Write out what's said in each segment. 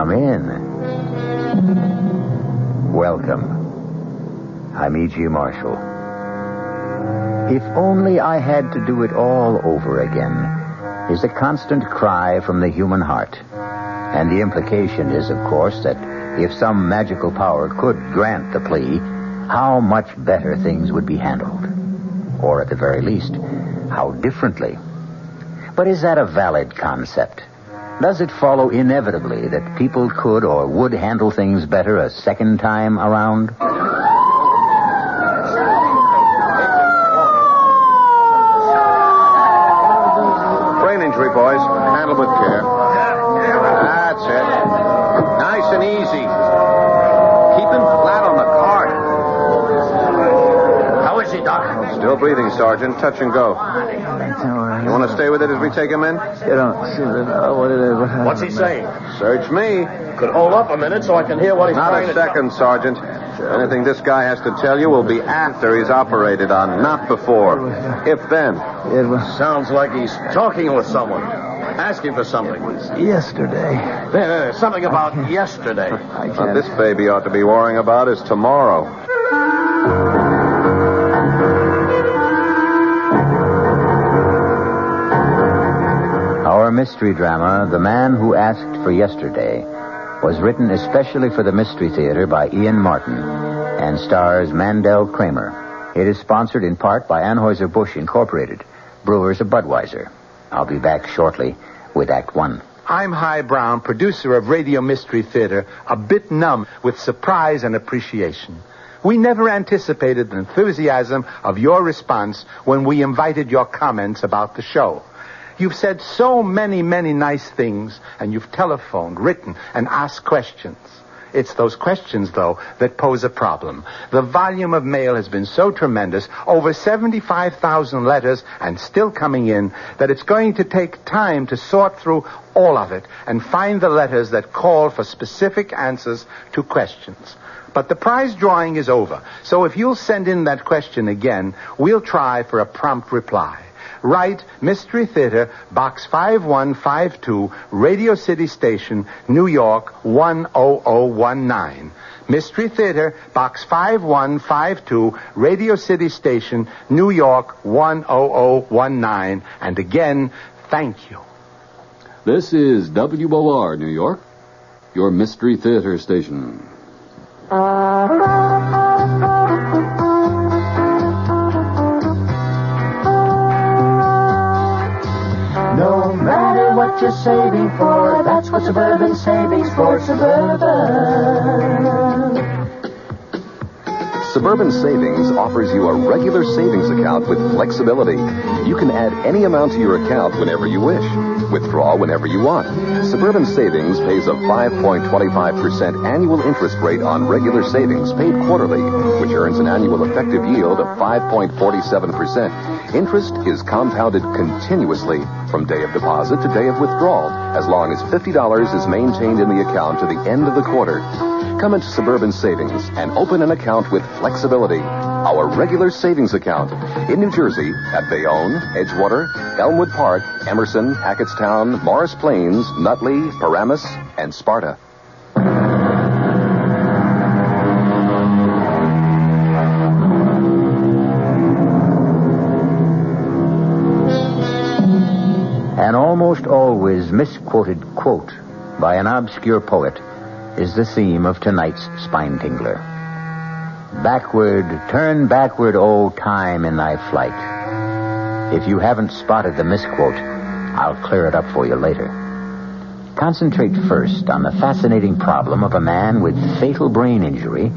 Come in. Welcome. I'm E.G. Marshall. If only I had to do it all over again is a constant cry from the human heart. And the implication is, of course, that if some magical power could grant the plea, how much better things would be handled. Or at the very least, how differently. But is that a valid concept? Does it follow inevitably that people could or would handle things better a second time around? Brain injury, boys. Handle with care. That's it. Nice and easy. Keep him flat on the cart. How is he, Doc? Still breathing, Sergeant. Touch and go. You want to stay with it as we take him in? You don't seem to know what it is. What's he saying? Search me. Could hold up a minute so I can hear what he's Not trying a to second, Sergeant. Anything this guy has to tell you will be after he's operated on, not before. If then. It was Sounds like he's talking with someone. Asking for something. yesterday. Something about yesterday. I What can't. this baby ought to be worrying about is tomorrow. Our mystery drama, The Man Who Asked for Yesterday, was written especially for the Mystery Theater by Ian Martin and stars Mandel Kramer. It is sponsored in part by Anheuser-Busch Incorporated, brewers of Budweiser. I'll be back shortly with Act One. I'm Hy Brown, producer of Radio Mystery Theater, a bit numb with surprise and appreciation. We never anticipated the enthusiasm of your response when we invited your comments about the show. You've said so many, many nice things, and you've telephoned, written, and asked questions. It's those questions, though, that pose a problem. The volume of mail has been so tremendous, over 75,000 letters, and still coming in, that it's going to take time to sort through all of it and find the letters that call for specific answers to questions. But the prize drawing is over, so if you'll send in that question again, we'll try for a prompt reply. Write Mystery Theater, Box 5152, Radio City Station, New York 10019. Mystery Theater, Box 5152, Radio City Station, New York 10019. And again, thank you. This is WOR, New York, your Mystery Theater station. No matter what you're saving for, that's what Suburban Savings for Suburban. Suburban Savings offers you a regular savings account with flexibility. You can add any amount to your account whenever you wish. Withdraw whenever you want. Suburban Savings pays a 5.25% annual interest rate on regular savings paid quarterly, which earns an annual effective yield of 5.47%. Interest is compounded continuously from day of deposit to day of withdrawal, as long as $50 is maintained in the account to the end of the quarter. Come into Suburban Savings and open an account with flexibility. Our regular savings account in New Jersey at Bayonne, Edgewater, Elmwood Park, Emerson, Hackettstown, Morris Plains, Nutley, Paramus, and Sparta. An almost always misquoted quote by an obscure poet is the theme of tonight's Spine Tingler. Backward, turn backward, O time in thy flight. If you haven't spotted the misquote, I'll clear it up for you later. Concentrate first on the fascinating problem of a man with fatal brain injury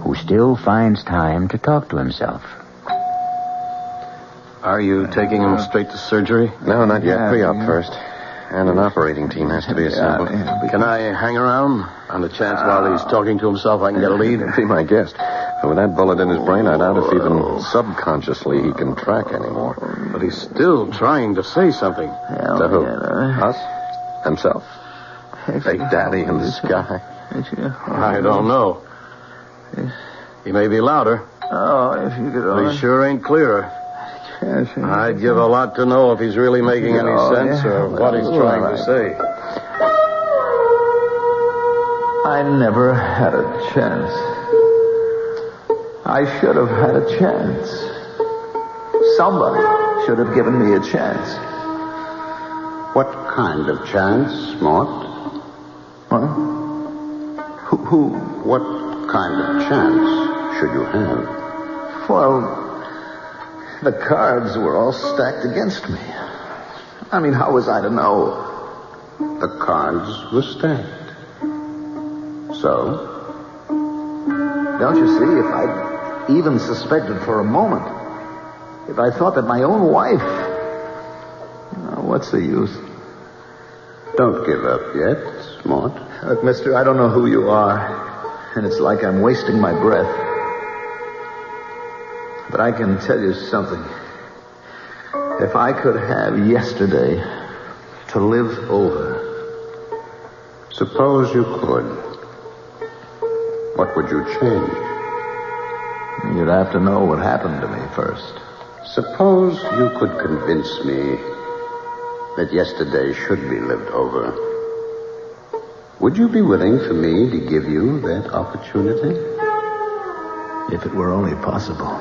who still finds time to talk to himself. Are you taking him straight to surgery? No, not yet. Pre-op first. And an operating team has to be assembled. Can I hang around? On the chance while he's talking to himself I can get a lead? Be my guest. But with that bullet in his brain, I doubt if even subconsciously he can track anymore. But he's still trying to say something. To who? Us? Himself? Fake daddy in the sky? I don't know. He may be louder. Oh, if you could But only... he sure ain't clearer. I'd give a lot to know if he's really making any sense or what he's trying to say. I never had a chance. I should have had a chance. Somebody should have given me a chance. What kind of chance, Mort? Huh? Who? What kind of chance should you have? Well, the cards were all stacked against me. I mean, how was I to know? The cards were stacked. So? Don't you see, if I'd even suspected for a moment, if I thought that my own wife... what's the use? Don't give up yet, Mort. Look, mister, I don't know who you are, and it's like I'm wasting my breath. But I can tell you something. If I could have yesterday to live over... Suppose you could. What would you change? You'd have to know what happened to me first. Suppose you could convince me that yesterday should be lived over. Would you be willing for me to give you that opportunity? If it were only possible.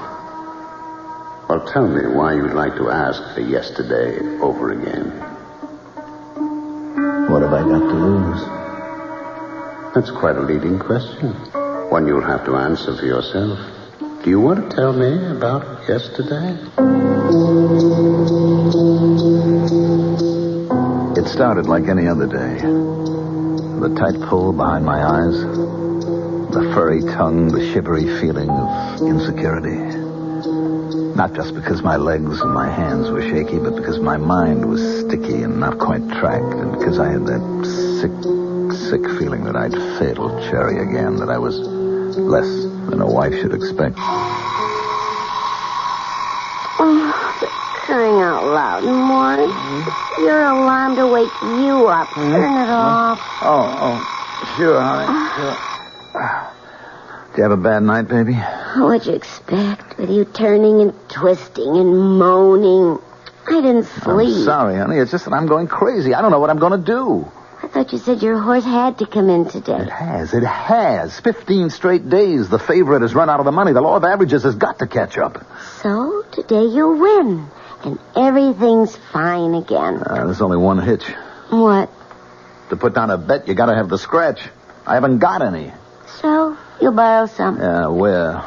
Well, tell me why you'd like to ask for yesterday over again. What have I got to lose? That's quite a leading question. One you'll have to answer for yourself. Do you want to tell me about yesterday? It started like any other day. The tight pull behind my eyes, the furry tongue, the shivery feeling of insecurity. Not just because my legs and my hands were shaky, but because my mind was sticky and not quite tracked, and because I had that sick feeling that I'd failed Cherry again, that I was less than a wife should expect. Oh, crying out loud, Mort. Your alarm to wake you up. Turn it off. Oh, sure, honey. Sure. Did you have a bad night, baby? What'd you expect with you turning and twisting and moaning? I didn't sleep. I'm sorry, honey. It's just that I'm going crazy. I don't know what I'm going to do. I thought you said your horse had to come in today. It has. 15 straight days. The favorite has run out of the money. The law of averages has got to catch up. So, today you'll win. And everything's fine again. There's only one hitch. What? To put down a bet, you got to have the scratch. I haven't got any. So, you'll borrow some. Yeah, where?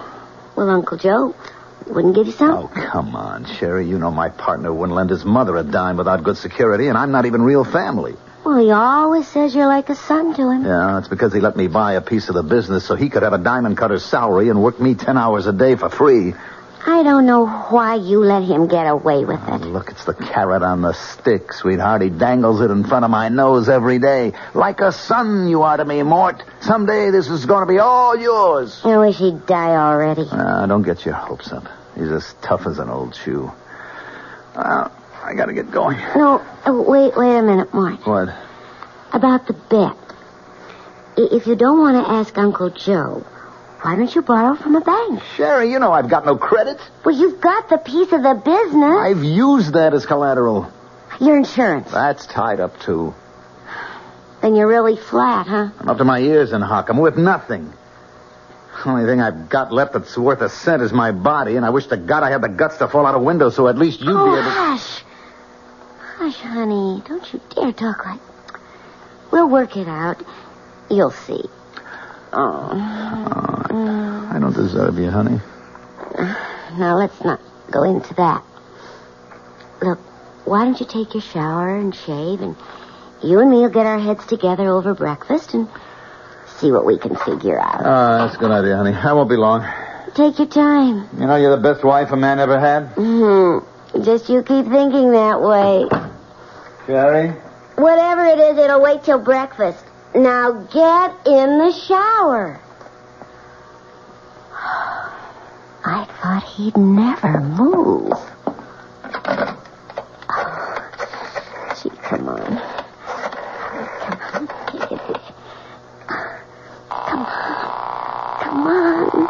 Well, Uncle Joe wouldn't give you some. Oh, come on, Sherry. You know my partner wouldn't lend his mother a dime without good security, and I'm not even real family. Well, he always says you're like a son to him. Yeah, it's because he let me buy a piece of the business so he could have a diamond cutter's salary and work me 10 hours a day for free. I don't know why you let him get away with it. Look, it's the carrot on the stick, sweetheart. He dangles it in front of my nose every day. Like a son you are to me, Mort. Someday this is going to be all yours. I wish he'd die already. Don't get your hopes up. He's as tough as an old shoe. I got to get going. No, wait a minute, Mort. What? About the bet. If you don't want to ask Uncle Joe, why don't you borrow from a bank? Sherry, you know I've got no credit. Well, you've got the piece of the business. I've used that as collateral. Your insurance. That's tied up, too. Then you're really flat, huh? I'm up to my ears in hock. I'm worth nothing. The only thing I've got left that's worth a cent is my body, and I wish to God I had the guts to fall out a window so at least you'd be able to... Hush, honey. Don't you dare talk like... We'll work it out. You'll see. I don't deserve you, honey. Now, let's not go into that. Look, why don't you take your shower and shave, and you and me will get our heads together over breakfast and see what we can figure out. That's a good idea, honey. I won't be long. Take your time. You know you're the best wife a man ever had? Just you keep thinking that way. Sherry? Whatever it is, it'll wait till breakfast. Now get in the shower. I thought he'd never move. Gee, come on. Come on.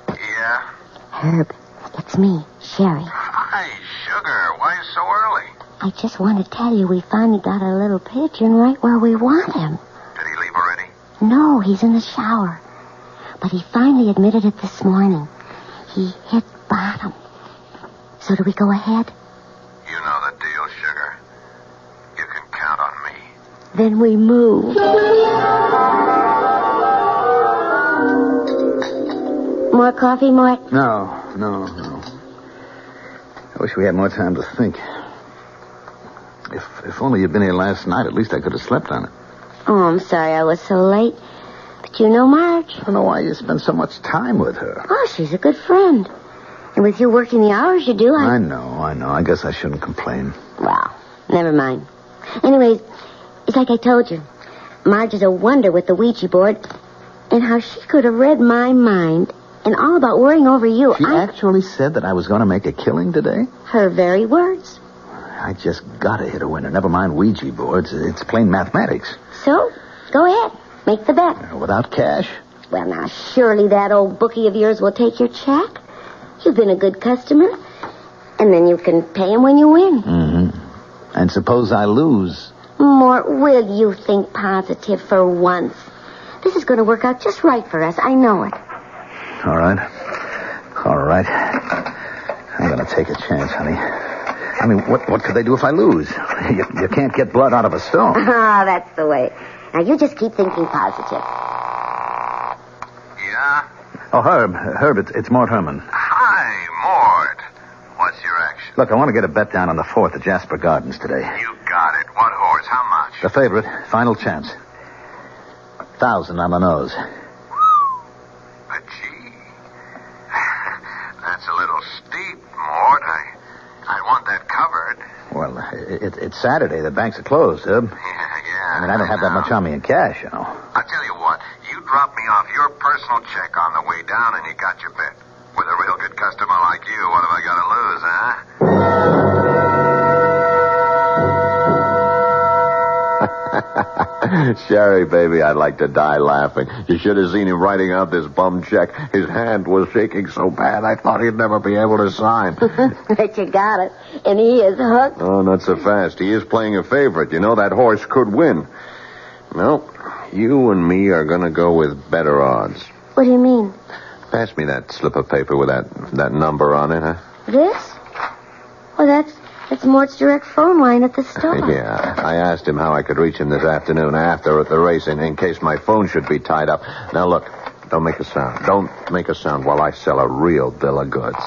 Yeah? Herb, it's me, Sherry. Hi, Sugar. Why so early? I just want to tell you we finally got a little pigeon right where we want him. Did he leave already? No, he's in the shower. But he finally admitted it this morning. He hit bottom. So do we go ahead? You know the deal, sugar. You can count on me. Then we move. More coffee, Mort? No. I wish we had more time to think. If only you'd been here last night, at least I could have slept on it. Oh, I'm sorry I was so late. But you know Marge. I don't know why you spend so much time with her. Oh, she's a good friend. And with you working the hours you do, I know. I guess I shouldn't complain. Well, never mind. Anyways, it's like I told you. Marge is a wonder with the Ouija board. And how she could have read my mind and all about worrying over you. She actually said that I was going to make a killing today? Her very words. I just got to hit a winner. Never mind Ouija boards. It's plain mathematics. So, go ahead. Make the bet. Without cash? Well, now, surely that old bookie of yours will take your check. You've been a good customer. And then you can pay him when you win. Mm-hmm. And suppose I lose? Mort, will you think positive for once? This is going to work out just right for us. I know it. All right. I'm going to take a chance, honey. I mean, what could they do if I lose? You can't get blood out of a stone. Ah, that's the way. Now, you just keep thinking positive. Yeah? Oh, Herb, it's Mort Herman. Hi, Mort. What's your action? Look, I want to get a bet down on the 4th at Jasper Gardens today. You got it. What horse? How much? The favorite. Final chance. 1,000 on the nose. But gee. That's a little steep, Mort. I want that covered. Well, it's Saturday. The banks are closed, Herb. Yeah. I mean, I don't have that much on me in cash, you know. I'll tell you what. You drop me off your personal check on the way down and you got your bet. With a real good customer like you, what have I got to lose, huh? Sherry, baby, I'd like to die laughing. You should have seen him writing out this bum check. His hand was shaking so bad I thought he'd never be able to sign. But you got it. And he is hooked. Oh, not so fast. He is playing a favorite. You know, that horse could win. No, you and me are going to go with better odds. What do you mean? Pass me that slip of paper with that number on it, huh? This? Well, that's Mort's direct phone line at the store. Yeah, I asked him how I could reach him this afternoon after at the race in case my phone should be tied up. Now, look, don't make a sound. Don't make a sound while I sell a real bill of goods.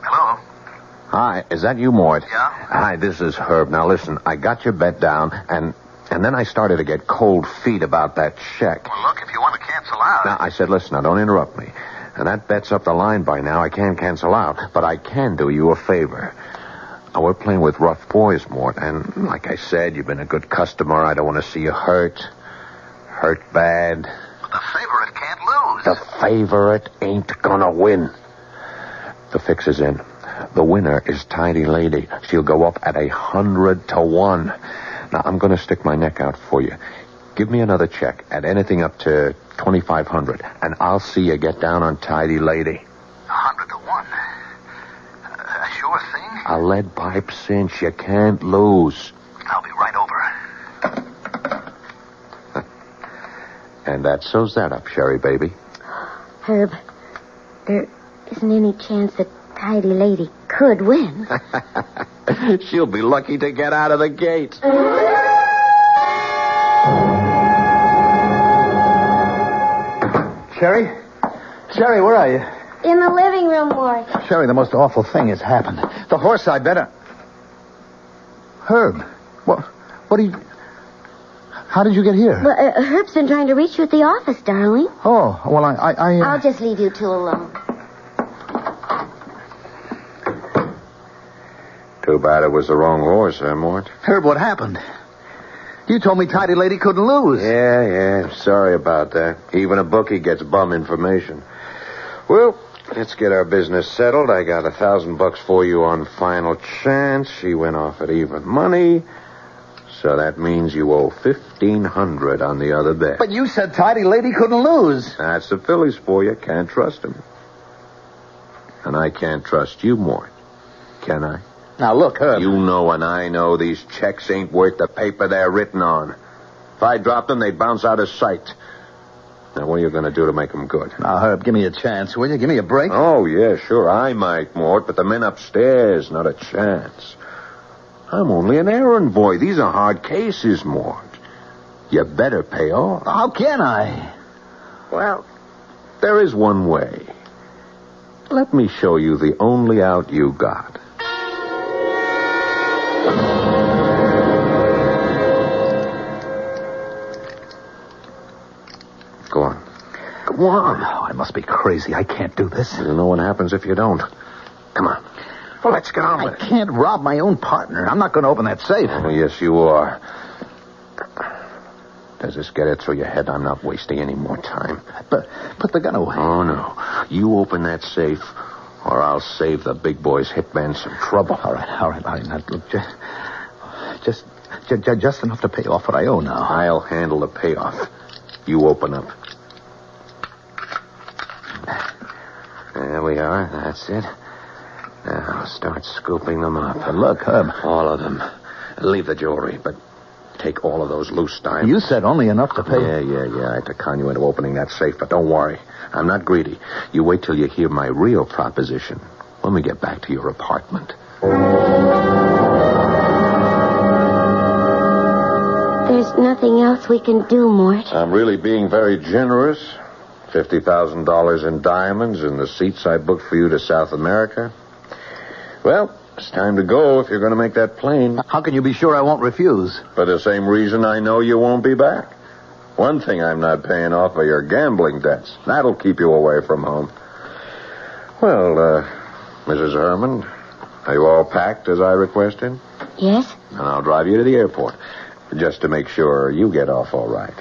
Hello? Hi, is that you, Mort? Yeah? Hi, this is Herb. Now, listen, I got your bet down, and then I started to get cold feet about that check. Well, look, if you want to cancel out... Now, I said, listen, now, don't interrupt me. And that bet's up the line by now. I can't cancel out. But I can do you a favor. Now, we're playing with rough boys, Mort. And like I said, you've been a good customer. I don't want to see you hurt. Hurt bad. But the favorite can't lose. The favorite ain't gonna win. The fix is in. The winner is Tidy Lady. She'll go up at 100 to 1. Now, I'm gonna stick my neck out for you. Give me another check at anything up to 2,500, and I'll see you get down on Tidy Lady. 100 to 1. A sure thing? A lead pipe cinch. You can't lose. I'll be right over. And that sews that up, Sherry, baby. Herb, there isn't any chance that Tidy Lady could win. She'll be lucky to get out of the gate. Sherry, where are you? In the living room, Mort. Sherry, the most awful thing has happened. The horse I better... Herb, what are you... How did you get here? Well, Herb's been trying to reach you at the office, darling. Oh, well, I'll just leave you two alone. Too bad it was the wrong horse, huh, Mort? Herb, what happened? You told me Tidy Lady couldn't lose. Yeah. Sorry about that. Even a bookie gets bum information. Well, let's get our business settled. I got $1,000 for you on final chance. She went off at even money. So that means you owe $1,500 on the other bet. But you said Tidy Lady couldn't lose. That's the Phillies for you. Can't trust them. And I can't trust you, Mort. can I? Now, look, Herb. You know and I know these checks ain't worth the paper they're written on. If I dropped them, they'd bounce out of sight. Now, what are you going to do to make them good? Now, Herb, give me a chance, will you? Give me a break. Oh, yeah, sure, I might, Mort, but the men upstairs, not a chance. I'm only an errand boy. These are hard cases, Mort. You better pay off. How can I? Well, there is one way. Let me show you the only out you got. Go on. Go on. Oh, I must be crazy. I can't do this. You'll know what happens if you don't. Come on. Well, let's get on with it. I can't rob my own partner. I'm not going to open that safe. Oh, yes, you are. Does this get it through your head? I'm not wasting any more time. But put the gun away. Oh, no. You open that safe, or I'll save the big boy's hitman some trouble. All right. Now, look, just enough to pay off what I owe now. I'll handle the payoff. You open up. There we are. That's it. Now, start scooping them up. But look, Herb. All of them. Leave the jewelry, but take all of those loose diamonds. You said only enough to pay. Yeah. I had to con you into opening that safe, but don't worry. I'm not greedy. You wait till you hear my real proposition when we get back to your apartment. There's nothing else we can do, Mort. I'm really being very generous. $50,000 in diamonds and the seats I booked for you to South America. Well, it's time to go if you're going to make that plane. How can you be sure I won't refuse? For the same reason I know you won't be back. One thing I'm not paying off are your gambling debts. That'll keep you away from home. Well, Mrs. Herman, are you all packed as I requested? Yes? And I'll drive you to the airport, just to make sure you get off all right.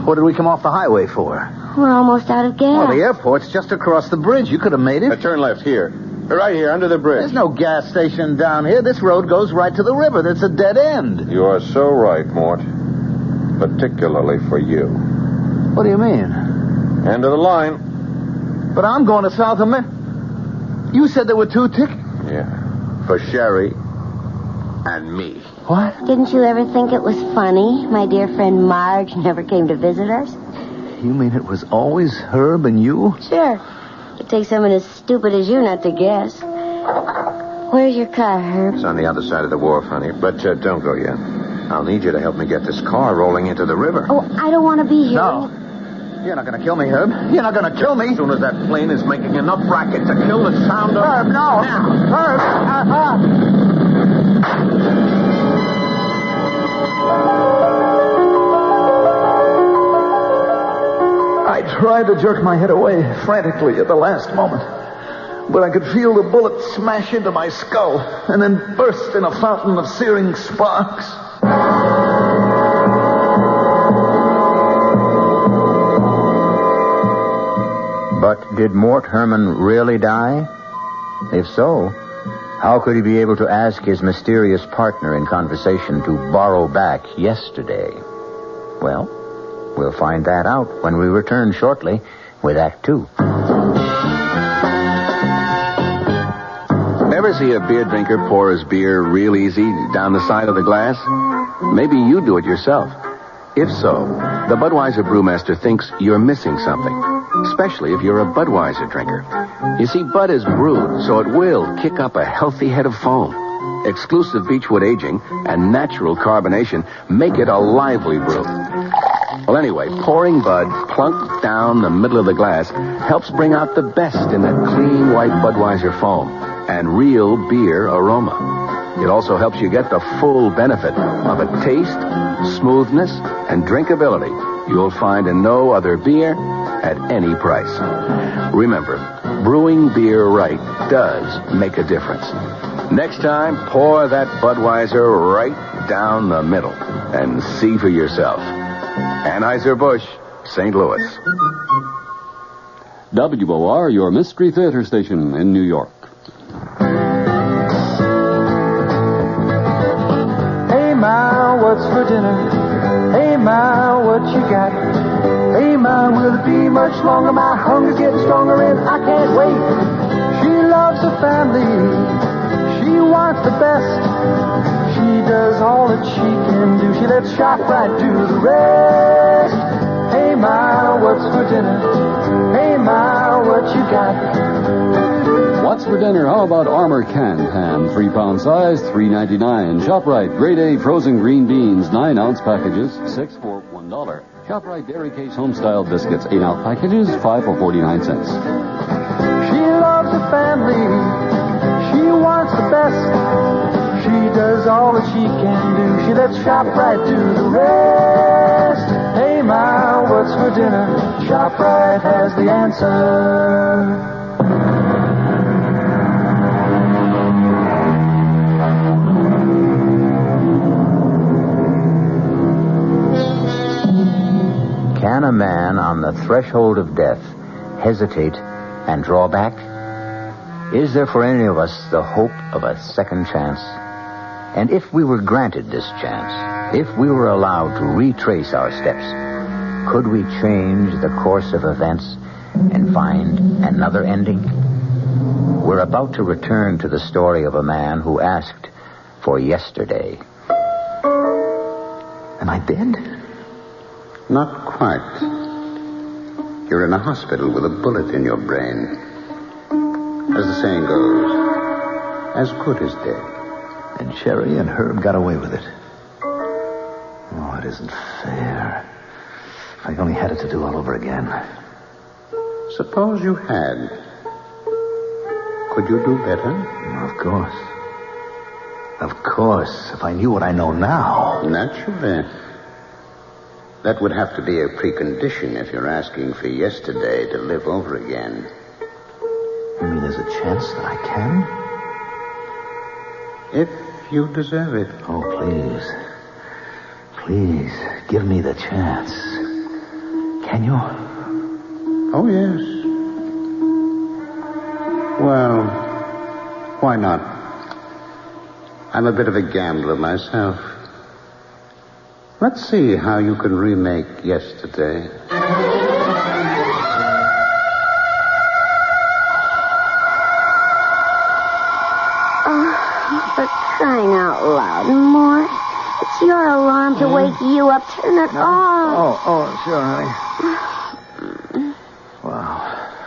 What did we come off the highway for? We're almost out of gas. Well, the airport's just across the bridge. You could have made it. Turn left here. Right here, under the bridge. There's no gas station down here. This road goes right to the river. That's a dead end. You are so right, Mort. Particularly for you. What do you mean? End of the line. But I'm going to South America. You said there were 2 tickets. Yeah. For Sherry and me. What? Didn't you ever think it was funny? My dear friend Marge never came to visit us. You mean it was always Herb and you? Sure. It takes someone as stupid as you not to guess. Where's your car, Herb? It's on the other side of the wharf, honey. But don't go yet. I'll need you to help me get this car rolling into the river. Oh, I don't want to be here. No. You're not going to kill me, Herb. You're not going to kill me. As soon as that plane is making enough racket to kill the sound of... Herb, no. Now. Herb. I tried to jerk my head away frantically at the last moment, but I could feel the bullet smash into my skull and then burst in a fountain of searing sparks. But did Mort Herman really die? If so, how could he be able to ask his mysterious partner in conversation to borrow back yesterday? Well, we'll find that out when we return shortly with Act 2. Ever see a beer drinker pour his beer real easy down the side of the glass? Maybe you do it yourself. If so, the Budweiser brewmaster thinks you're missing something, especially if you're a Budweiser drinker. You see, Bud is brewed, so it will kick up a healthy head of foam. Exclusive beechwood aging and natural carbonation make it a lively brew. Well, anyway, pouring Bud plunk down the middle of the glass helps bring out the best in that clean white Budweiser foam and real beer aroma. It also helps you get the full benefit of a taste, smoothness, and drinkability you'll find in no other beer at any price. Remember, brewing beer right does make a difference. Next time, pour that Budweiser right down the middle and see for yourself. Anheuser-Busch, St. Louis. WOR, your Mystery Theater station in New York. Hey, Ma, what's for dinner? Hey, Ma, what you got? Hey, Ma, will it be much longer? My hunger's getting stronger and I can't wait. She loves her family. She wants the best. She does all that she can do. She lets ShopRite do the rest. Hey, Ma, what's for dinner? Hey, Ma, what you got? What's for dinner? How about Armour canned ham, 3-pound size, $3.99. ShopRite, grade A frozen green beans, 9-ounce packages, 6 for $1. ShopRite Dairy Case Homestyle biscuits, 8-ounce packages, 5 for 49 cents. She loves her family. She wants the best. She does all that she can do. She lets ShopRite do the rest. Hey, Ma, what's for dinner? ShopRite has the answer. Can a man on the threshold of death hesitate and draw back? Is there for any of us the hope of a second chance? And if we were granted this chance, if we were allowed to retrace our steps, could we change the course of events and find another ending? We're about to return to the story of a man who asked for yesterday. Am I dead? Not quite. You're in a hospital with a bullet in your brain. As the saying goes, as good as dead. And Sherry and Herb got away with it. Oh, it isn't fair. If I only had it to do all over again. Suppose you had. Could you do better? Of course. Of course, if I knew what I know now. Naturally. That would have to be a precondition if you're asking for yesterday to live over again. You mean there's a chance that I can? If you deserve it. Oh, please. Please, give me the chance. Can you? Oh, yes. Well, why not? I'm a bit of a gambler myself. Let's see how you can remake yesterday. For crying out loud, Morris. It's your alarm to wake you up. Turn it off. Oh, sure, honey. Wow.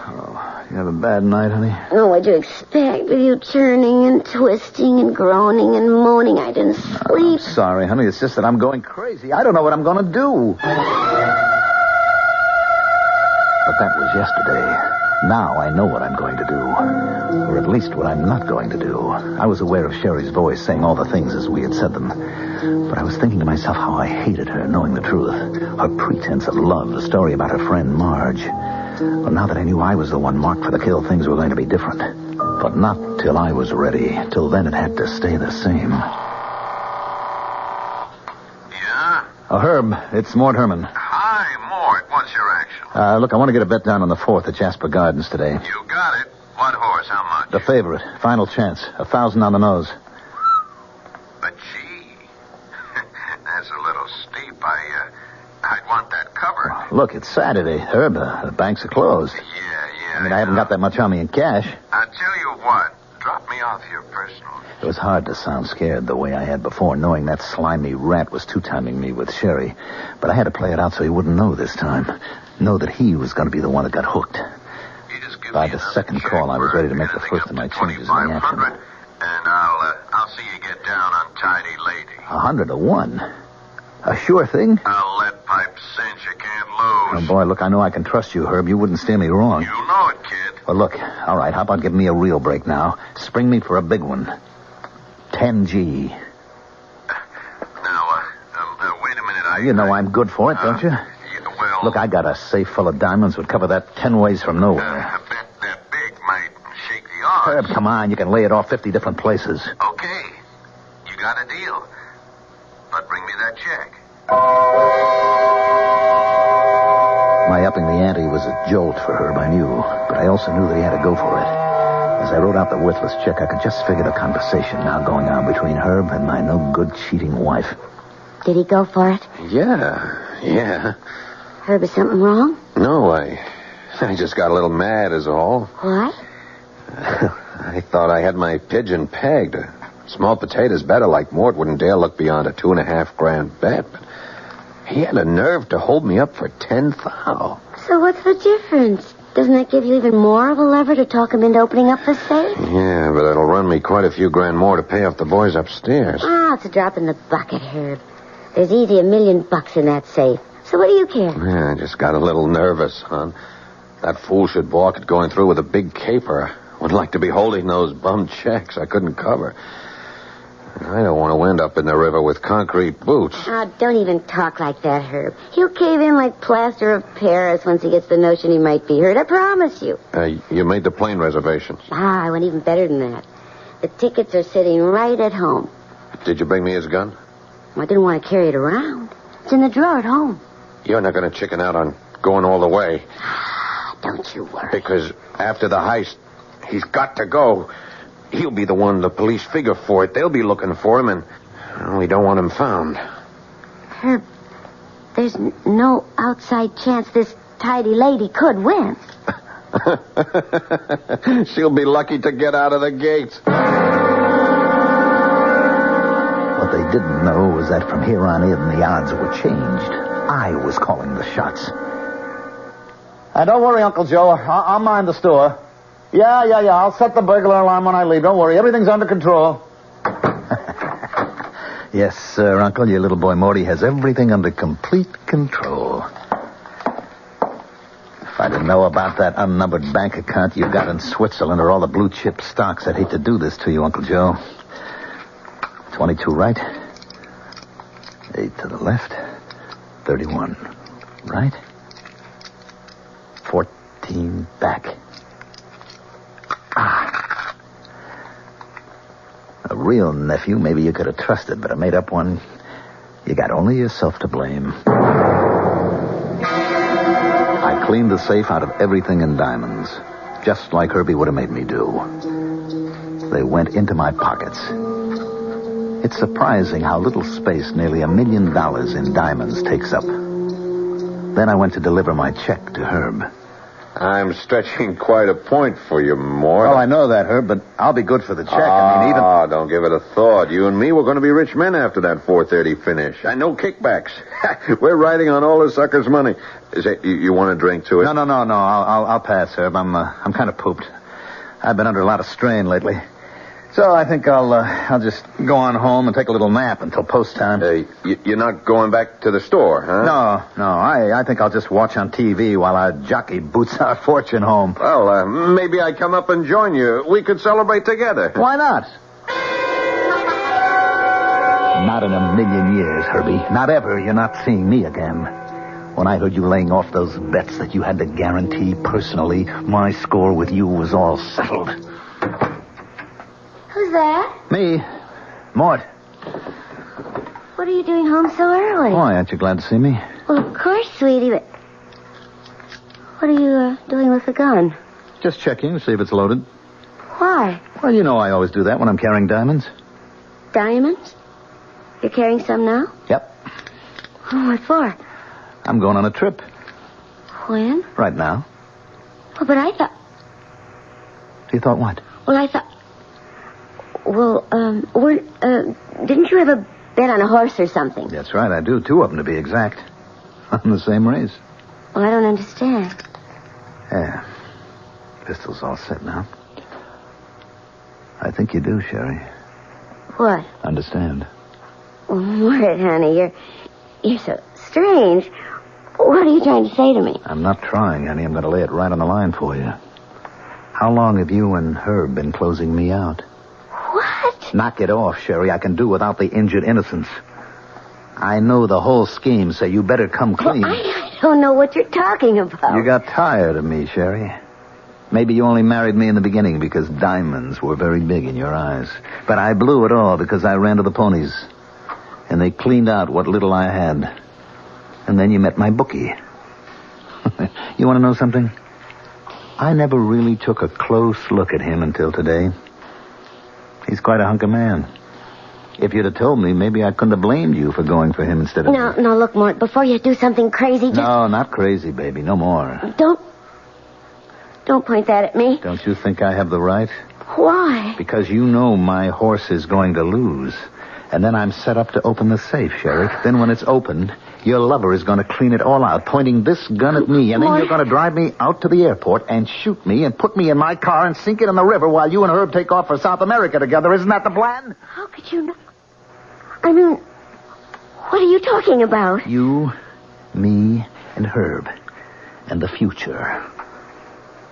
Oh, you have a bad night, honey? Oh, what'd you expect with you turning and twisting and groaning and moaning? I didn't sleep. I'm sorry, honey. It's just that I'm going crazy. I don't know what I'm going to do. But that was yesterday. Now I know what I'm going to do. Or at least what I'm not going to do. I was aware of Sherry's voice saying all the things as we had said them. But I was thinking to myself how I hated her, knowing the truth. Her pretense of love, the story about her friend Marge. But now that I knew I was the one marked for the kill, things were going to be different. But not till I was ready. Till then it had to stay the same. Yeah? Oh, Herb, it's Mort Herman. Hi, Mort. What's your action? Look, I want to get a bet down on the 4th at Jasper Gardens today. You got it. What horse? How much? The favorite. Final chance. 1,000 on the nose. But gee, that's a little steep. I'd want that covered. Look, it's Saturday, Herb. The banks are closed. Yeah. I mean, I haven't got that much on me in cash. I'll tell you what. Drop me off your personal. It was hard to sound scared the way I had before, knowing that slimy rat was two-timing me with Sherry. But I had to play it out so he wouldn't know this time. Know that he was going to be the one that got hooked. By the second call, I was ready to make the first of my changes in the afternoon. And I'll see you get down on Tidy Lady. 100 to 1. A sure thing? I'll let pipe cinch. You can't lose. Oh, boy, look, I know I can trust you, Herb. You wouldn't steer me wrong. You know it, kid. Well, look, all right, how about giving me a real break now? Spring me for a big one. 10G. Now, wait a minute. You know I'm good for it, don't you? Yeah, well... Look, I got a safe full of diamonds would cover that 10 ways from nowhere. I bet that big might shake the odds. Herb, come on, you can lay it off 50 different places. Okay, you got a deal. But bring me that check. My upping the ante was a jolt for Herb, I knew. But I also knew that he had to go for it. As I wrote out the worthless check, I could just figure the conversation now going on between Herb and my no-good cheating wife. Did he go for it? Yeah. Yeah. Herb, is something wrong? No, I just got a little mad is all. What? I thought I had my pigeon pegged. Small potatoes better, like Mort wouldn't dare look beyond a $2,500 bet. But he had a nerve to hold me up for 10 thou. So what's the difference? Doesn't that give you even more of a lever to talk him into opening up the safe? Yeah, but it'll run me quite a few grand more to pay off the boys upstairs. It's a drop in the bucket, Herb. There's easy $1 million in that safe. So what do you care? Yeah, I just got a little nervous, hon. That fool should balk at going through with a big caper. I wouldn't like to be holding those bum checks I couldn't cover. I don't want to end up in the river with concrete boots. Don't even talk like that, Herb. He'll cave in like plaster of Paris once he gets the notion he might be hurt. I promise you. You made the plane reservations. I went even better than that. The tickets are sitting right at home. Did you bring me his gun? I didn't want to carry it around. It's in the drawer at home. You're not going to chicken out on going all the way. Don't you worry. Because after the heist, he's got to go. He'll be the one the police figure for it. They'll be looking for him, and we don't want him found. Herb, there's no outside chance this tidy lady could win. She'll be lucky to get out of the gates. What they didn't know was that from here on in, the odds were changed. I was calling the shots. Don't worry, Uncle Joe. I'll mind the store. Yeah. I'll set the burglar alarm when I leave. Don't worry. Everything's under control. Yes, sir, Uncle. Your little boy Morty has everything under complete control. If I didn't know about that unnumbered bank account you got in Switzerland or all the blue chip stocks, I'd hate to do this to you, Uncle Joe. 22 right. 8 to the left. 31 right. 14 back. A real nephew, maybe you could have trusted, but a made-up one, you got only yourself to blame. I cleaned the safe out of everything in diamonds, just like Herbie would have made me do. They went into my pockets. It's surprising how little space nearly $1 million in diamonds takes up. Then I went to deliver my check to Herb. I'm stretching quite a point for you, Mort. Oh, I know that, Herb, but I'll be good for the check. Don't give it a thought. You and me, we're going to be rich men after that 4:30 finish. And no kickbacks. We're riding on all the suckers' money. You want a drink to it? No. I'll pass, Herb. I'm kind of pooped. I've been under a lot of strain lately. So I think I'll just go on home and take a little nap until post time. You're not going back to the store, huh? No. I think I'll just watch on TV while our jockey boots our fortune home. Well, maybe I come up and join you. We could celebrate together. Why not? Not in a million years, Herbie. Not ever. You're not seeing me again. When I heard you laying off those bets that you had to guarantee personally, my score with you was all settled. Who's that? Me. Mort. What are you doing home so early? Why, aren't you glad to see me? Well, of course, sweetie, but what are you doing with the gun? Just checking to see if it's loaded. Why? Well, you know I always do that when I'm carrying diamonds. Diamonds? You're carrying some now? Yep. Oh, what for? I'm going on a trip. When? Right now. Oh, but I thought... You thought what? Well, I thought... Well, didn't you have a bet on a horse or something? That's right, I do. 2 of them, to be exact. On the same race. Well, I don't understand. Yeah. Pistol's all set now. I think you do, Sherry. What? Understand. Oh, Mort, honey, you're so strange. What are you trying to say to me? I'm not trying, honey. I'm going to lay it right on the line for you. How long have you and Herb been closing me out? What? Knock it off, Sherry. I can do without the injured innocence. I know the whole scheme, so you better come clean. Well, I don't know what you're talking about. You got tired of me, Sherry. Maybe you only married me in the beginning because diamonds were very big in your eyes. But I blew it all because I ran to the ponies. And they cleaned out what little I had. And then you met my bookie. You want to know something? I never really took a close look at him until today. He's quite a hunk of man. If you'd have told me, maybe I couldn't have blamed you for going for him instead of... No, look, Mort, before you do something crazy, just... No, not crazy, baby. No more. Don't point that at me. Don't you think I have the right? Why? Because you know my horse is going to lose. And then I'm set up to open the safe, Sherry. Then when it's opened, your lover is going to clean it all out, pointing this gun at me. And then you're going to drive me out to the airport and shoot me and put me in my car and sink it in the river while you and Herb take off for South America together. Isn't that the plan? How could you know? I mean, what are you talking about? You, me, and Herb. And the future.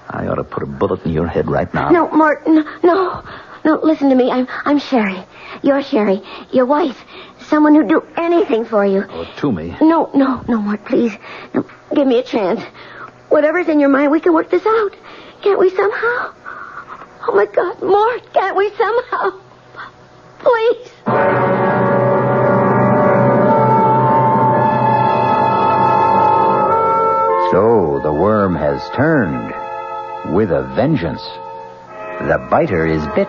I ought to put a bullet in your head right now. No, Martin, no. No, listen to me. I'm Sherry. You're Sherry. Your wife. Someone who'd do anything for you. Oh, to me? No, Mort, please. No, give me a chance. Whatever's in your mind, we can work this out. Can't we somehow? Oh, my God, Mort, can't we somehow? Please. So the worm has turned with a vengeance. The biter is bit.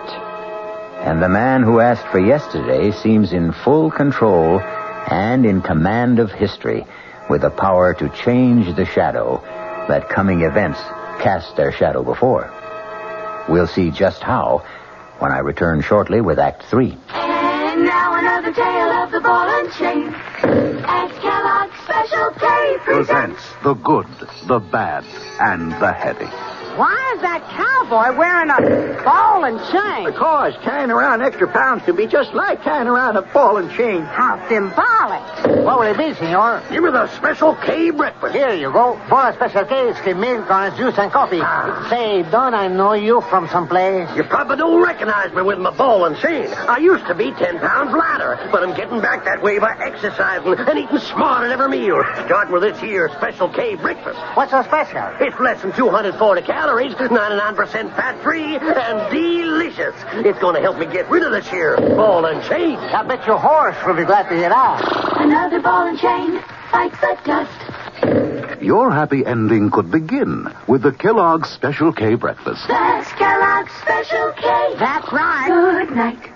And the man who asked for yesterday seems in full control and in command of history, with the power to change the shadow that coming events cast their shadow before. We'll see just how when I return shortly with Act 3. And now another tale of the ball and chain. As Kellogg's Special K presents the good, the bad, and the heady. Why is that cowboy wearing a ball and chain? Because carrying around extra pounds can be just like carrying around a ball and chain. How symbolic. What will it be, senor? Give me the Special K breakfast. Here you go. For a Special K, skim milk, orange juice, and coffee. Say, don't I know you from someplace? You probably don't recognize me with my ball and chain. I used to be 10 pounds lighter, but I'm getting back that way by exercising and eating smart at every meal. Starting with this here Special K breakfast. What's so special? It's less than 240 calories, 99% fat-free, and delicious. It's going to help me get rid of this here ball and chain. I bet your horse will be glad to hear that. Another ball and chain bites the dust. Your happy ending could begin with the Kellogg's Special K breakfast. That's Kellogg's Special K. That's right. Good night.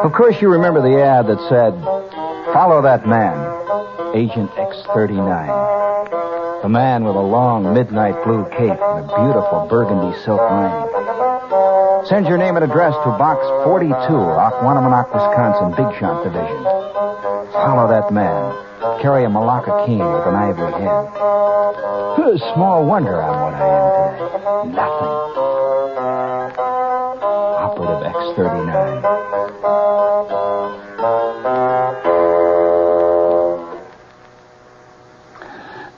Of course, you remember the ad that said, "Follow that man, Agent X39. The man with a long midnight blue cape and a beautiful burgundy silk lining. Send your name and address to Box 42, Aquanamanock, Wisconsin, Big Shot Division. Follow that man. Carry a Malacca cane with an ivory head. Small wonder I'm what I am today. Nothing. Operative X39.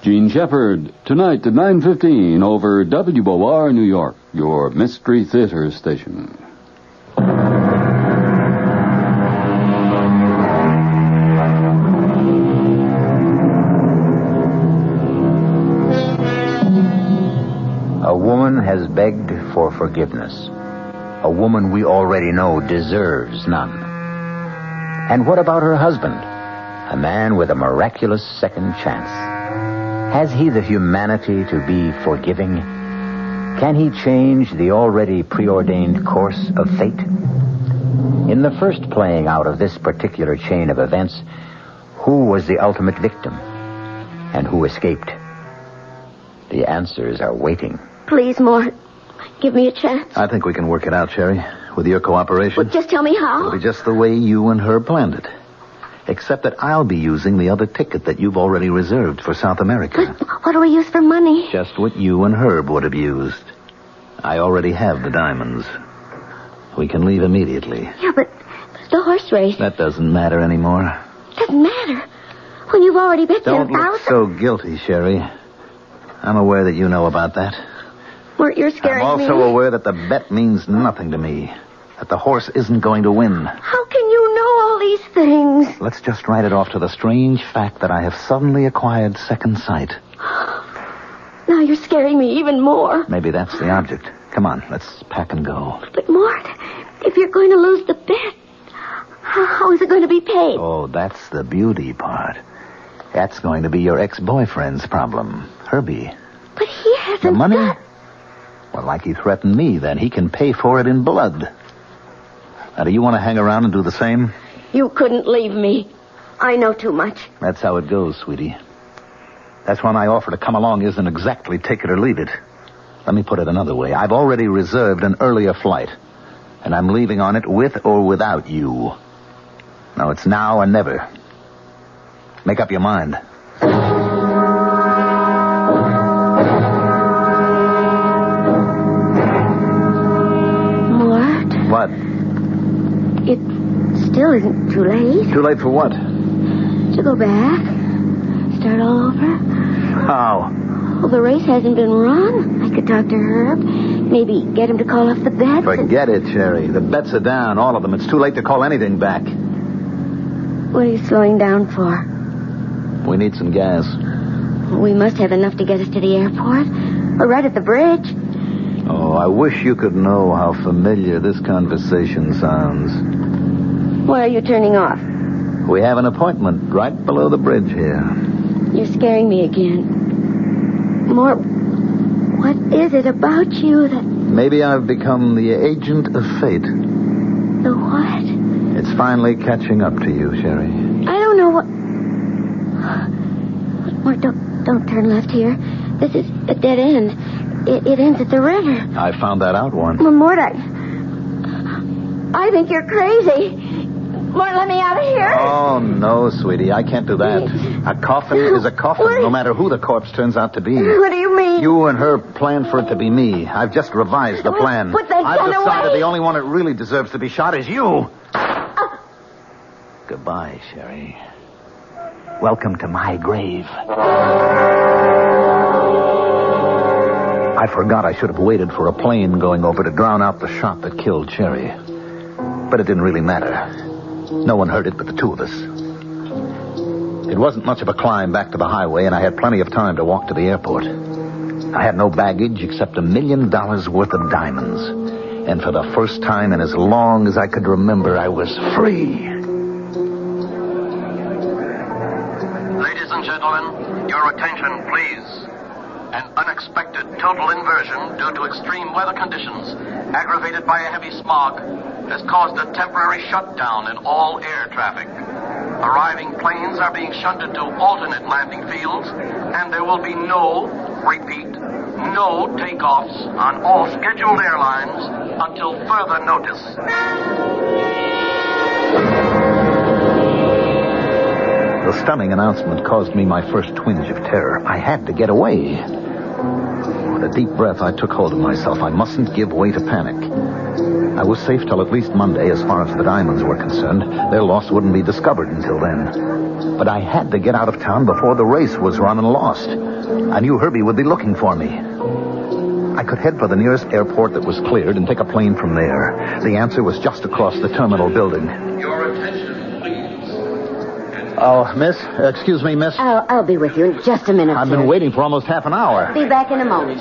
Gene Shepard, tonight at 9:15 over WOR New York, your Mystery Theater station. A woman has begged for forgiveness. A woman we already know deserves none. And what about her husband? A man with a miraculous second chance. Has he the humanity to be forgiving? Can he change the already preordained course of fate? In the first playing out of this particular chain of events, who was the ultimate victim? And who escaped? The answers are waiting. Please, Mort, give me a chance. I think we can work it out, Sherry, with your cooperation. Well, just tell me how. It'll be just the way you and her planned it. Except that I'll be using the other ticket that you've already reserved for South America. But what do we use for money? Just what you and Herb would have used. I already have the diamonds. We can leave immediately. Yeah, but the horse race. That doesn't matter anymore. Doesn't matter. When you've already bet Don't 10,000. look so guilty, Sherry. I'm aware that you know about that. Mort, you're scaring I'm me. also aware that the bet means nothing to me. That the horse isn't going to win. How can you know all these things? Let's just write it off to the strange fact that I have suddenly acquired second sight. Now you're scaring me even more. Maybe that's the object. Come on, let's pack and go. But, Mort, if you're going to lose the bet, how is it going to be paid? Oh, that's the beauty part. That's going to be your ex-boyfriend's problem, Herbie. But he hasn't The money? got... Well, like he threatened me, then he can pay for it in blood. Now, do you want to hang around and do the same? You couldn't leave me. I know too much. That's how it goes, sweetie. That's why my offer to come along isn't exactly take it or leave it. Let me put it another way. I've already reserved an earlier flight, and I'm leaving on it with or without you. Now, it's now or never. Make up your mind. Mort? What? It still isn't too late. Too late for what? To go back? Start all over? How? Well, the race hasn't been run. I could talk to Herb. Maybe get him to call off the bets. Forget it, Cherry. The bets are down, all of them. It's too late to call anything back. What are you slowing down for? We need some gas. We must have enough to get us to the airport. We're right at the bridge. Oh, I wish you could know how familiar this conversation sounds. Why are you turning off? We have an appointment right below the bridge here. You're scaring me again. Mort, what is it about you that... Maybe I've become the agent of fate. The what? It's finally catching up to you, Sherry. I don't know what... Mort, don't turn left here. This is a dead end. It ends at the river. I found that out once. Well, Mort, I think you're crazy. Mort, let me out of here. Oh, no, sweetie. I can't do that. A coffin is a coffin, no matter who the corpse turns out to be. What do you mean? You and her planned for it to be me. I've just revised the plan. Put that I've gun decided away. the only one that really deserves to be shot is you. Goodbye, Sherry. Welcome to my grave. I forgot I should have waited for a plane going over to drown out the shot that killed Cherry. But it didn't really matter. No one heard it but the two of us. It wasn't much of a climb back to the highway, and I had plenty of time to walk to the airport. I had no baggage except $1 million worth of diamonds. And for the first time in as long as I could remember, I was free. Ladies and gentlemen, your attention, please. An unexpected total inversion due to extreme weather conditions, aggravated by a heavy smog, has caused a temporary shutdown in all air traffic. Arriving planes are being shunted to alternate landing fields, and there will be no takeoffs on all scheduled airlines until further notice. The stunning announcement caused me my first twinge of terror. I had to get away. With a deep breath, I took hold of myself. I mustn't give way to panic. I was safe till at least Monday as far as the diamonds were concerned. Their loss wouldn't be discovered until then. But I had to get out of town before the race was run and lost. I knew Herbie would be looking for me. I could head for the nearest airport that was cleared and take a plane from there. The answer was just across the terminal building. Your attention, please. Oh, miss? Excuse me, miss? I'll be with you in just a minute. I've been waiting for almost half an hour. Be back in a moment.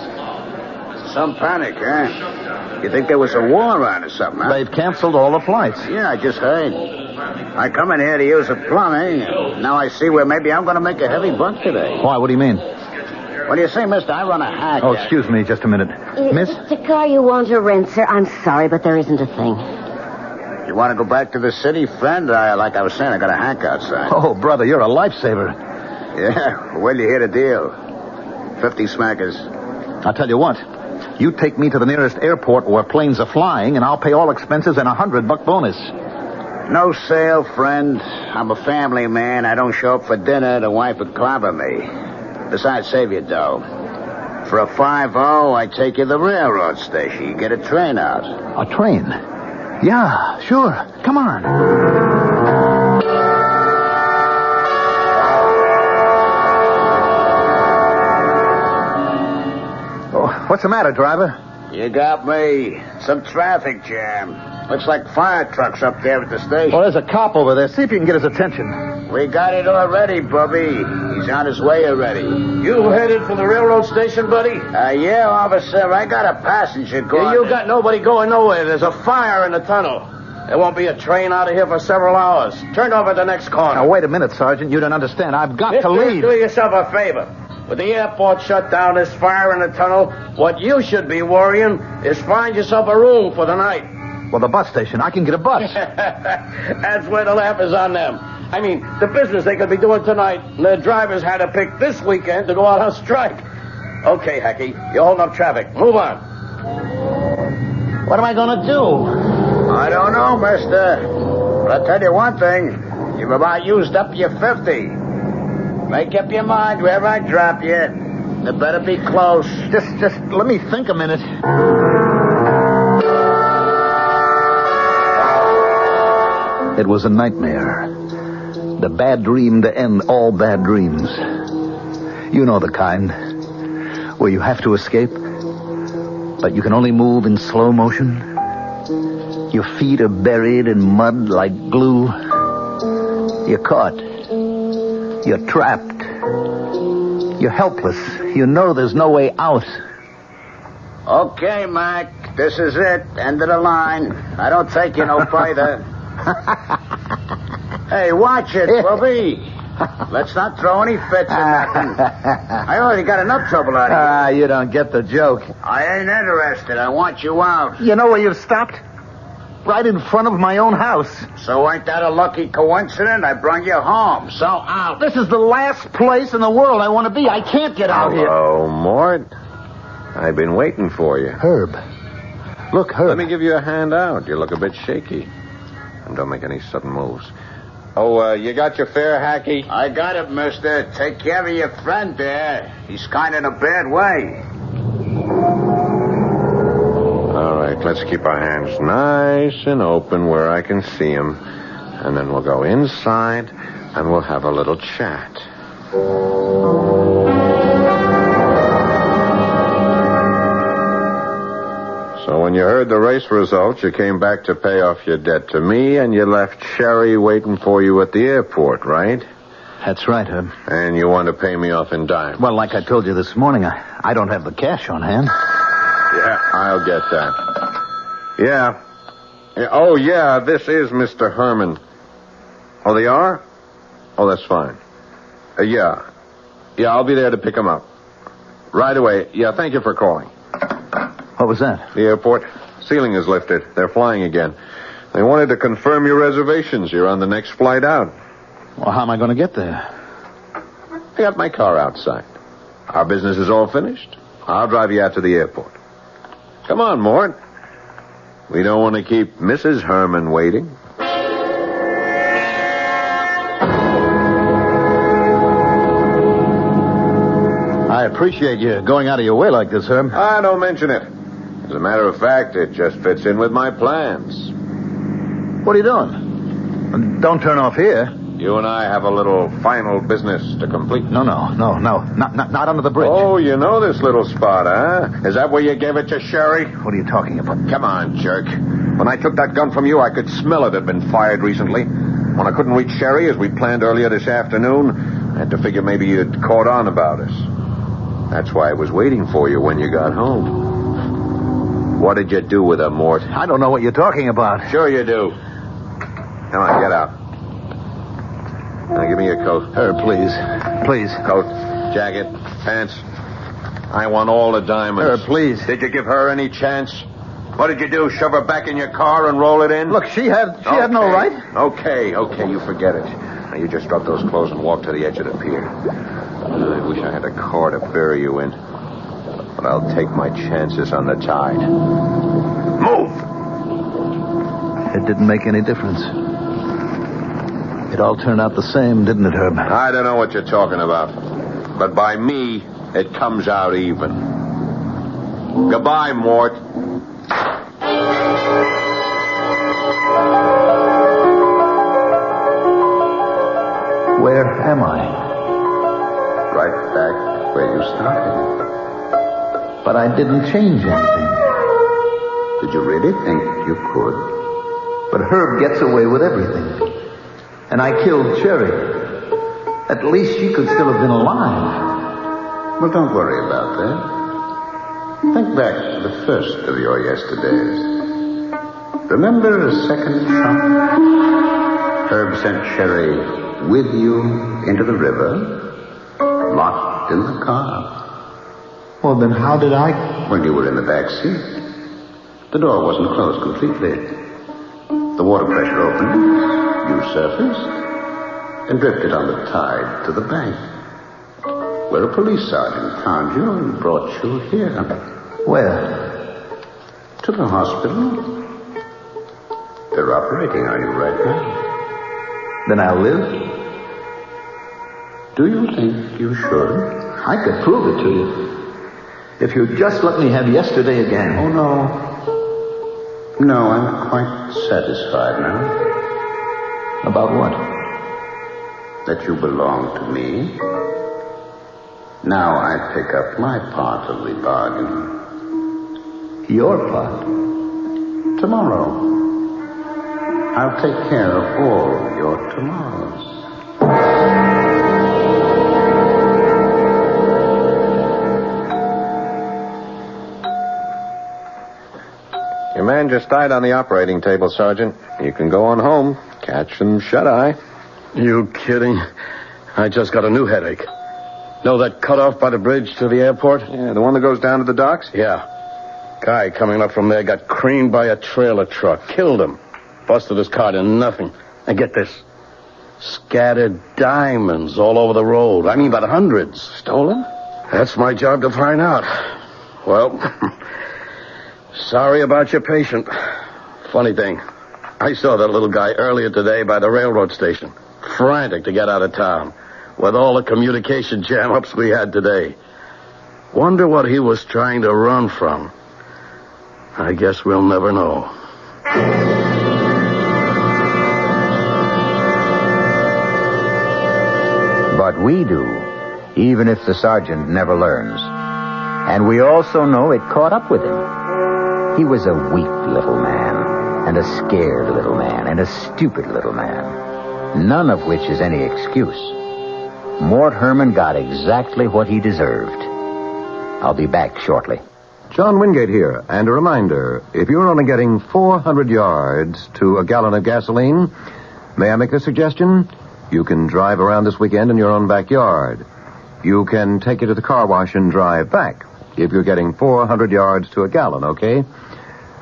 Some panic, huh? You think there was a war on or something, huh? They've canceled all the flights. Yeah, I just heard. I come in here to use the plumbing, and now I see where maybe I'm going to make a heavy buck today. Why? What do you mean? What do you say, mister? I run a hack. Oh, excuse me just a minute. Miss? It's a car you want to rent, sir. I'm sorry, but there isn't a thing. You want to go back to the city, friend? Like I was saying, I got a hack outside. Oh, brother, you're a lifesaver. Yeah? Well, you hear the deal. 50 smackers. I'll tell you what. You take me to the nearest airport where planes are flying, and I'll pay all expenses and $100 bonus. No sale, friend. I'm a family man. I don't show up for dinner. The wife would clobber me. Besides, save your dough. For a 5-0, I take you to the railroad station. You get a train out. A train? Yeah, sure. Come on. Oh, what's the matter, driver? You got me. Some traffic jam. Looks like fire trucks up there at the station. Well, there's a cop over there. See if you can get his attention. We got it already, Bubby. He's on his way already. You headed for the railroad station, buddy? Yeah, officer. I got a passenger going. You got nobody going nowhere. There's a fire in the tunnel. There won't be a train out of here for several hours. Turn over the next corner. Now, wait a minute, Sergeant. You don't understand. I've got to leave. Do yourself a favor. With the airport shut down, there's fire in the tunnel. What you should be worrying is find yourself a room for the night. Well, the bus station. I can get a bus. That's where the laugh is on them. I mean, the business they could be doing tonight, the drivers had to pick this weekend to go out on strike. Okay, Hacky, you're holding up traffic. Move on. What am I going to do? I don't know, mister. But I'll tell you one thing. You've about used up your 50. Make up your mind wherever I drop you. It better be close. Just let me think a minute. It was a nightmare. The bad dream to end all bad dreams. You know the kind. Where you have to escape, but you can only move in slow motion. Your feet are buried in mud like glue. You're caught. You're trapped. You're helpless. You know there's no way out. Okay, Mac. This is it. End of the line. I don't take you no further. Hey, watch it, Bobby. Let's not throw any fits or nothing. I already got enough trouble out of you. You don't get the joke. I ain't interested. I want you out. You know where you've stopped? Right in front of my own house. So ain't that a lucky coincidence? I brought you home. So out. This is the last place in the world I want to be. I can't get out here. Hello, Mort. I've been waiting for you. Herb. Look, Herb. Let me give you a hand out. You look a bit shaky. And don't make any sudden moves. Oh, you got your fare, Hacky? I got it, mister. Take care of your friend there. He's kind of in a bad way. All right, let's keep our hands nice and open where I can see him. And then we'll go inside and we'll have a little chat. So when you heard the race results, you came back to pay off your debt to me, and you left Sherry waiting for you at the airport, right? That's right, Herb. And you want to pay me off in dimes. Well, like I told you this morning, I don't have the cash on hand. Yeah, I'll get that. Yeah. Oh, yeah, this is Mr. Herman. Oh, they are? Oh, that's fine. Yeah. Yeah, I'll be there to pick him up. Right away. Yeah, thank you for calling. What was that? The airport. Ceiling is lifted. They're flying again. They wanted to confirm your reservations. You're on the next flight out. Well, how am I going to get there? I got my car outside. Our business is all finished. I'll drive you out to the airport. Come on, Mort. We don't want to keep Mrs. Herman waiting. I appreciate you going out of your way like this, Herb. Don't mention it. As a matter of fact, it just fits in with my plans. What are you doing? Don't turn off here. You and I have a little final business to complete. No. Not under the bridge. Oh, you know this little spot, huh? Is that where you gave it to Sherry? What are you talking about? Come on, jerk. When I took that gun from you, I could smell it had been fired recently. When I couldn't reach Sherry, as we planned earlier this afternoon, I had to figure maybe you'd caught on about us. That's why I was waiting for you when you got home. What did you do with her, Mort? I don't know what you're talking about. Sure you do. Come on, get out. Now, give me your coat. Herb, please. Please. Coat, jacket, pants. I want all the diamonds. Herb, please. Did you give her any chance? What did you do, shove her back in your car and roll it in? Look, she had no right. Okay, you forget it. Now, you just drop those clothes and walk to the edge of the pier. I wish I had a car to bury you in. But I'll take my chances on the tide. Move! It didn't make any difference. It all turned out the same, didn't it, Herb? I don't know what you're talking about. But by me, it comes out even. Goodbye, Mort. Where am I? Right back where you started. But I didn't change anything. Did you really think you could? But Herb gets away with everything. And I killed Cherry. At least she could still have been alive. Well, don't worry about that. Think back to the first of your yesterdays. Remember a second shot? Herb sent Cherry with you into the river, locked in the car. Well, then how did I... When you were in the back seat. The door wasn't closed completely. The water pressure opened, you surfaced, and drifted on the tide to the bank, where a police sergeant found you and brought you here. Where? To the hospital. They're operating on you right now. Then I'll live? Do you think you should? I could prove it to you. If you'd just let me have yesterday again. Oh, no. No, I'm quite satisfied now. About what? That you belong to me. Now I pick up my part of the bargain. Your part? Tomorrow. I'll take care of all your tomorrows. Your man just died on the operating table, Sergeant. You can go on home. Catch some shut-eye. You kidding? I just got a new headache. Know that cutoff by the bridge to the airport? Yeah, the one that goes down to the docks? Yeah. Guy coming up from there got creamed by a trailer truck. Killed him. Busted his car to nothing. And get this. Scattered diamonds all over the road. I mean, by the hundreds. Stolen? That's my job to find out. Well, sorry about your patient. Funny thing, I saw that little guy earlier today by the railroad station. Frantic to get out of town. With all the communication jam-ups we had today. Wonder what he was trying to run from. I guess we'll never know. But we do, even if the sergeant never learns. And we also know it caught up with him. He was a weak little man, and a scared little man, and a stupid little man. None of which is any excuse. Mort Herman got exactly what he deserved. I'll be back shortly. John Wingate here, and a reminder, if you're only getting 400 yards to a gallon of gasoline, may I make a suggestion? You can drive around this weekend in your own backyard. You can take it to the car wash and drive back if you're getting 400 yards to a gallon, okay?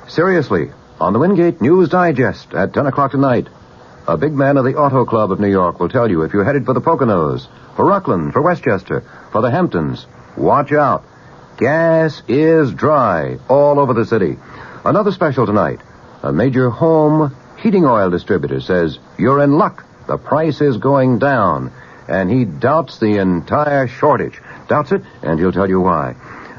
Seriously, on the Wingate News Digest at 10 o'clock tonight, a big man of the Auto Club of New York will tell you if you're headed for the Poconos, for Rockland, for Westchester, for the Hamptons, watch out. Gas is dry all over the city. Another special tonight. A major home heating oil distributor says you're in luck. The price is going down. And he doubts the entire shortage. Doubts it, and he'll tell you why.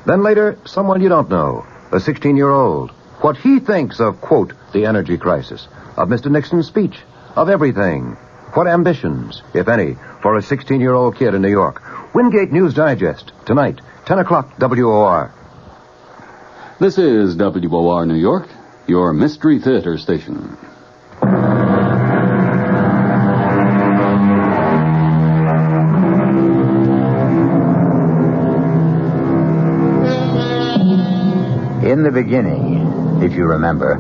Then later, someone you don't know, a 16-year-old. What he thinks of, quote, the energy crisis, of Mr. Nixon's speech, of everything. What ambitions, if any, for a 16-year-old kid in New York. Wingate News Digest, tonight, 10 o'clock, WOR. This is WOR New York, your Mystery Theater station. In the beginning, if you remember,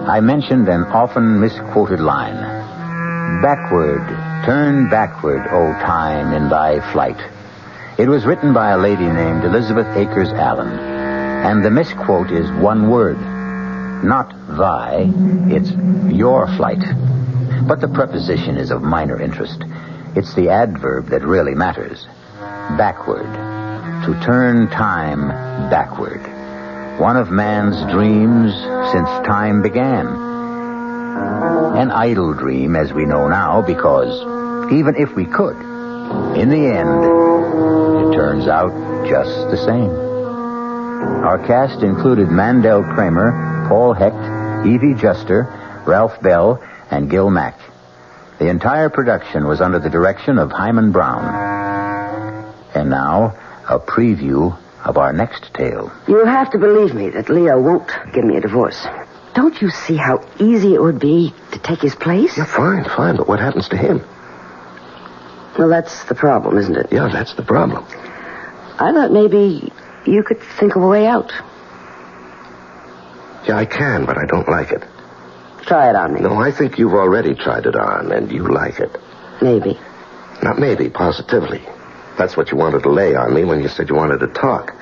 I mentioned an often misquoted line. Backward, turn backward, O time, in thy flight. It was written by a lady named Elizabeth Akers Allen, and the misquote is one word. Not thy, it's your flight. But the preposition is of minor interest. It's the adverb that really matters. Backward. To turn time backward. One of man's dreams since time began. An idle dream, as we know now, because even if we could, in the end, it turns out just the same. Our cast included Mandel Kramer, Paul Hecht, Evie Juster, Ralph Bell, and Gil Mack. The entire production was under the direction of Hyman Brown. And now, a preview of our next tale. You'll have to believe me that Leo won't give me a divorce. Don't you see how easy it would be to take his place? Yeah, fine, but what happens to him? Well, that's the problem, isn't it? Yeah, that's the problem. I thought maybe you could think of a way out. Yeah, I can, but I don't like it. Try it on me. No, I think you've already tried it on, and you like it. Maybe. Not maybe, positively. That's what you wanted to lay on me when you said you wanted to talk.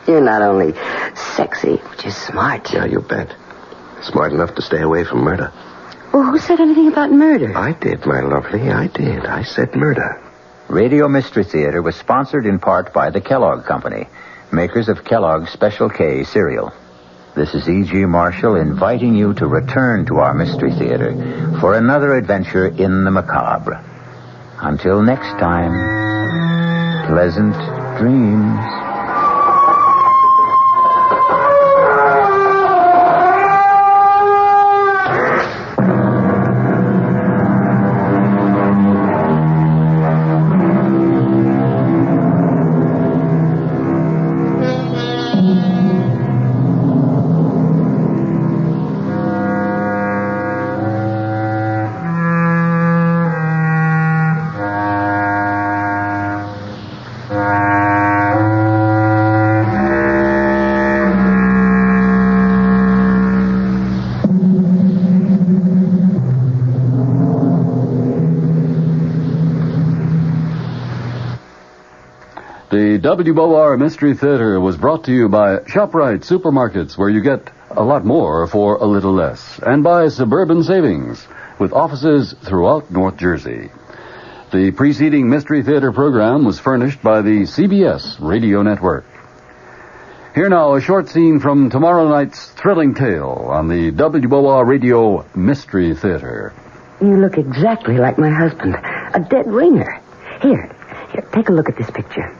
You're not only sexy, but you're smart. Yeah, you bet. Smart enough to stay away from murder. Well, who said anything about murder? I did, my lovely. I did. I said murder. Radio Mystery Theater was sponsored in part by the Kellogg Company, makers of Kellogg's Special K cereal. This is E.G. Marshall inviting you to return to our Mystery Theater for another adventure in the macabre. Until next time, pleasant dreams. The WOR Mystery Theater was brought to you by ShopRite Supermarkets, where you get a lot more for a little less, and by Suburban Savings, with offices throughout North Jersey. The preceding Mystery Theater program was furnished by the CBS Radio Network. Here now, a short scene from tomorrow night's thrilling tale on the WOR Radio Mystery Theater. You look exactly like my husband, a dead ringer. Here, take a look at this picture.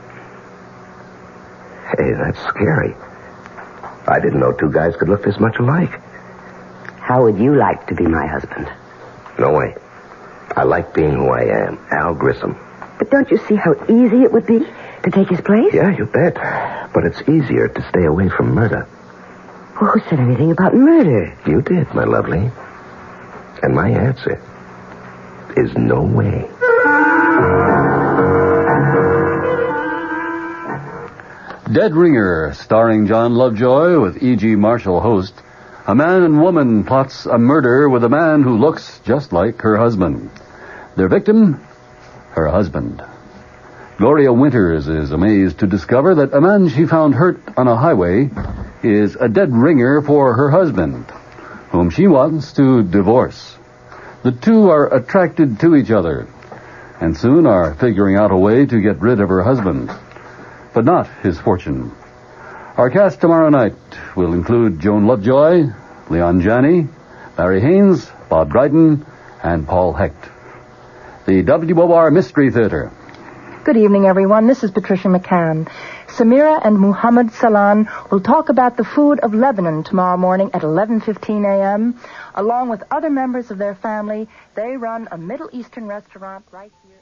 Hey, that's scary. I didn't know two guys could look this much alike. How would you like to be my husband? No way. I like being who I am, Al Grissom. But don't you see how easy it would be to take his place? Yeah, you bet. But it's easier to stay away from murder. Well, who said anything about murder? You did, my lovely. And my answer is no way. Dead Ringer, starring John Lovejoy with E.G. Marshall host. A man and woman plots a murder with a man who looks just like her husband. Their victim, her husband. Gloria Winters is amazed to discover that a man she found hurt on a highway is a dead ringer for her husband, whom she wants to divorce. The two are attracted to each other, and soon are figuring out a way to get rid of her husband, but not his fortune. Our cast tomorrow night will include Joan Lovejoy, Leon Janney, Larry Haynes, Bob Dryden, and Paul Hecht. The WOR Mystery Theater. Good evening, everyone. This is Patricia McCann. Samira and Muhammad Salan will talk about the food of Lebanon tomorrow morning at 11:15 a.m. Along with other members of their family, they run a Middle Eastern restaurant right here.